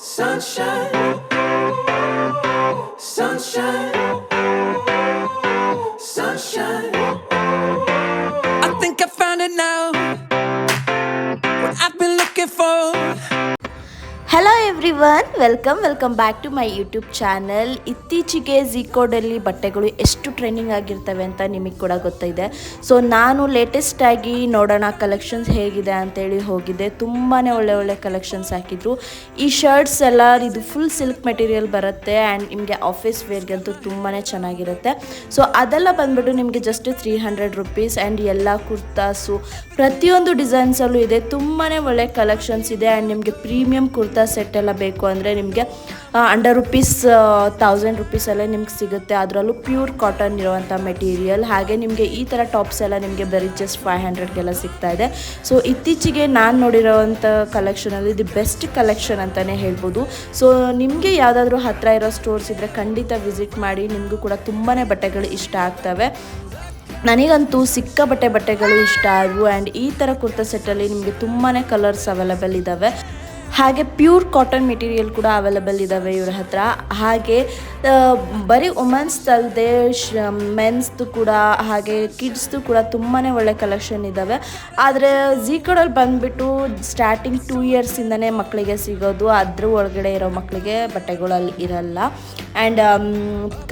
Sunshine, sunshine, sunshine. I think I found it now. What I've been looking for. Hello everyone, welcome back to my YouTube channel. ಇತ್ತೀಚೆಗೆ ಝೀಕೋಡಲ್ಲಿ ಬಟ್ಟೆಗಳು ಎಷ್ಟು trending ಆಗಿರ್ತವೆ ಅಂತ ನಿಮಗೆ ಕೂಡ ಗೊತ್ತಿದೆ. ಸೊ ನಾನು ಲೇಟೆಸ್ಟಾಗಿ ನೋಡೋಣ ಕಲೆಕ್ಷನ್ಸ್ ಹೇಗಿದೆ ಅಂತೇಳಿ ಹೋಗಿದ್ದೆ. ತುಂಬಾ ಒಳ್ಳೆ ಕಲೆಕ್ಷನ್ಸ್ ಹಾಕಿದ್ರು. ಈ ಶರ್ಟ್ಸ್ ಎಲ್ಲ ಇದು ಫುಲ್ ಸಿಲ್ಕ್ ಮೆಟೀರಿಯಲ್ ಬರುತ್ತೆ ಆ್ಯಂಡ್ ನಿಮಗೆ ಆಫೀಸ್ ವೇರ್ಗಂತೂ ತುಂಬಾ ಚೆನ್ನಾಗಿರುತ್ತೆ. ಸೊ ಅದೆಲ್ಲ ಬಂದುಬಿಟ್ಟು ನಿಮಗೆ ಜಸ್ಟ್ 300 ರುಪೀಸ್ ಆ್ಯಂಡ್ ಎಲ್ಲ ಕುರ್ತಾಸು ಪ್ರತಿಯೊಂದು ಡಿಸೈನ್ಸಲ್ಲೂ ಇದೆ. ತುಂಬಾ ಒಳ್ಳೆ ಕಲೆಕ್ಷನ್ಸ್ ಇದೆ ಆ್ಯಂಡ್ ನಿಮಗೆ ಪ್ರೀಮಿಯಂ ಕುರ್ತಾ ಸೆಟ್ ಎಲ್ಲ ಬೇಕು ಅಂದರೆ ನಿಮಗೆ ಅಂಡರ್ ₹1000 ನಿಮ್ಗೆ ಸಿಗುತ್ತೆ. ಅದರಲ್ಲೂ ಪ್ಯೂರ್ ಕಾಟನ್ ಇರುವಂಥ ಮೆಟೀರಿಯಲ್. ಹಾಗೆ ನಿಮಗೆ ಈ ಥರ ಟಾಪ್ಸ್ ಎಲ್ಲ ನಿಮಗೆ ಬರೀ ಜಸ್ಟ್ 500ಗೆಲ್ಲ ಸಿಗ್ತಾ ಇದೆ. ಸೊ ಇತ್ತೀಚೆಗೆ ನಾನು ನೋಡಿರೋವಂಥ ಕಲೆಕ್ಷನಲ್ಲಿ ದಿ ಬೆಸ್ಟ್ ಕಲೆಕ್ಷನ್ ಅಂತಲೇ ಹೇಳ್ಬೋದು. ಸೊ ನಿಮಗೆ ಯಾವುದಾದ್ರೂ ಹತ್ತಿರ ಇರೋ ಸ್ಟೋರ್ಸ್ ಇದ್ದರೆ ಖಂಡಿತ ವಿಸಿಟ್ ಮಾಡಿ. ನಿಮಗೂ ಕೂಡ ತುಂಬಾ ಬಟ್ಟೆಗಳು ಇಷ್ಟ ಆಗ್ತವೆ. ನನಗಂತೂ ಸಿಕ್ಕಾಪಟ್ಟೆ ಬಟ್ಟೆಗಳು ಇಷ್ಟ ಆದವು ಆ್ಯಂಡ್ ಈ ಥರ ಕುರ್ತಾ ಸೆಟ್ಟಲ್ಲಿ ನಿಮಗೆ ತುಂಬಾ ಕಲರ್ಸ್ ಅವೈಲೇಬಲ್ ಇದ್ದಾವೆ. ಹಾಗೆ ಪ್ಯೂರ್ ಕಾಟನ್ ಮೆಟೀರಿಯಲ್ ಕೂಡ ಅವೈಲೇಬಲ್ ಇದ್ದಾವೆ ಇವ್ರ ಹತ್ರ. ಹಾಗೆ ಬರೀ ವುಮೆನ್ಸ್ದಲ್ಲದೆ ಮೆನ್ಸ್ದು ಕೂಡ ಹಾಗೆ ಕಿಡ್ಸ್ದು ಕೂಡ ತುಂಬಾ ಒಳ್ಳೆ ಕಲೆಕ್ಷನ್ ಇದ್ದಾವೆ. ಆದರೆ ಝೀಕೋಡಲ್ಲಿ ಬಂದುಬಿಟ್ಟು ಸ್ಟಾರ್ಟಿಂಗ್ 2 ಇಯರ್ಸಿಂದನೇ ಮಕ್ಕಳಿಗೆ ಸಿಗೋದು. ಅದ್ರ ಒಳಗಡೆ ಇರೋ ಮಕ್ಕಳಿಗೆ ಬಟ್ಟೆಗಳಲ್ಲಿ ಇರಲ್ಲ. ಆ್ಯಂಡ್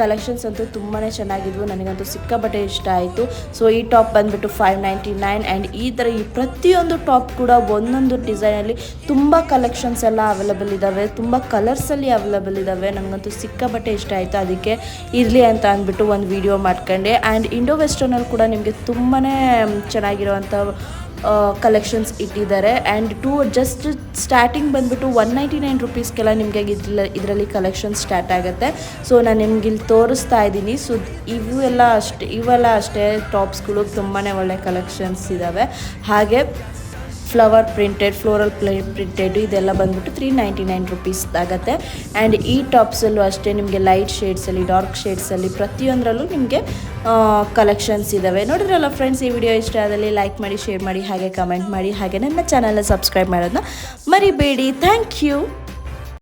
ಕಲೆಕ್ಷನ್ಸ್ ಅಂತೂ ತುಂಬಾ ಚೆನ್ನಾಗಿದ್ವು. ನನಗಂತೂ ಸಿಕ್ಕಾಪಟ್ಟೆ ಇಷ್ಟ ಆಯಿತು. ಸೊ ಈ ಟಾಪ್ ಬಂದುಬಿಟ್ಟು 599 ಆ್ಯಂಡ್ ಈ ಥರ ಈ ಪ್ರತಿಯೊಂದು ಟಾಪ್ ಕೂಡ ಒಂದೊಂದು ಡಿಸೈನಲ್ಲಿ ತುಂಬ ಕಲೆಕ್ಷನ್ಸ್ ಎಲ್ಲ ಅವೈಲೇಬಲ್ ಇದ್ದಾವೆ. ತುಂಬ ಕಲರ್ಸಲ್ಲಿ ಅವೈಲೇಬಲ್ ಇದ್ದಾವೆ. ನನಗಂತೂ ಸಿಕ್ಕಾಪಟ್ಟೆ ಇಷ್ಟ ಆಯಿತು. ಅದಕ್ಕೆ ಇರಲಿ ಅಂತ ಅಂದ್ಬಿಟ್ಟು ಒಂದು ವಿಡಿಯೋ ಮಾಡ್ಕೊಂಡೆ. ಆ್ಯಂಡ್ ಇಂಡೋ ವೆಸ್ಟರ್ನಲ್ಲಿ ಕೂಡ ನಿಮಗೆ ತುಂಬಾ ಚೆನ್ನಾಗಿರೋವಂಥ ಕಲೆಕ್ಷನ್ಸ್ ಇಟ್ಟಿದ್ದಾರೆ. ಆ್ಯಂಡ್ ಜಸ್ಟ್ ಸ್ಟಾರ್ಟಿಂಗ್ ಬಂದುಬಿಟ್ಟು 199 ರುಪೀಸ್ಗೆಲ್ಲ ನಿಮಗೆ ಇದರಲ್ಲಿ ಕಲೆಕ್ಷನ್ ಸ್ಟಾರ್ಟ್ ಆಗುತ್ತೆ. ಸೊ ನಾನು ನಿಮ್ಗೆ ಇಲ್ಲಿ ತೋರಿಸ್ತಾ ಇದ್ದೀನಿ. ಸೊ ಇವೆಲ್ಲ ಅಷ್ಟೇ ಟಾಪ್ಸ್ಗಳು ತುಂಬಾ ಒಳ್ಳೆ ಕಲೆಕ್ಷನ್ಸ್ ಇದ್ದಾವೆ. ಹಾಗೆ ಫ್ಲೋರಲ್ ಪ್ರಿಂಟೆಡ್ ಇದೆಲ್ಲ ಬಂದುಬಿಟ್ಟು 399 ರುಪೀಸ್ ಆಗುತ್ತೆ. ಆ್ಯಂಡ್ ಈ ಟಾಪ್ಸಲ್ಲೂ ಅಷ್ಟೇ ನಿಮಗೆ ಲೈಟ್ ಶೇಡ್ಸಲ್ಲಿ, ಡಾರ್ಕ್ ಶೇಡ್ಸಲ್ಲಿ ಪ್ರತಿಯೊಂದರಲ್ಲೂ ನಿಮಗೆ ಕಲೆಕ್ಷನ್ಸ್ ಇದ್ದಾವೆ. ನೋಡಿದ್ರಲ್ಲ ಫ್ರೆಂಡ್ಸ್, ಈ ವಿಡಿಯೋ ಇಷ್ಟ ಆದಲ್ಲಿ ಲೈಕ್ ಮಾಡಿ, ಶೇರ್ ಮಾಡಿ, ಹಾಗೆ ಕಮೆಂಟ್ ಮಾಡಿ, ಹಾಗೆ ನನ್ನ ಚಾನಲ್ನ ಸಬ್ಸ್ಕ್ರೈಬ್ ಮಾಡೋದನ್ನ ಮರಿಬೇಡಿ. Thank you.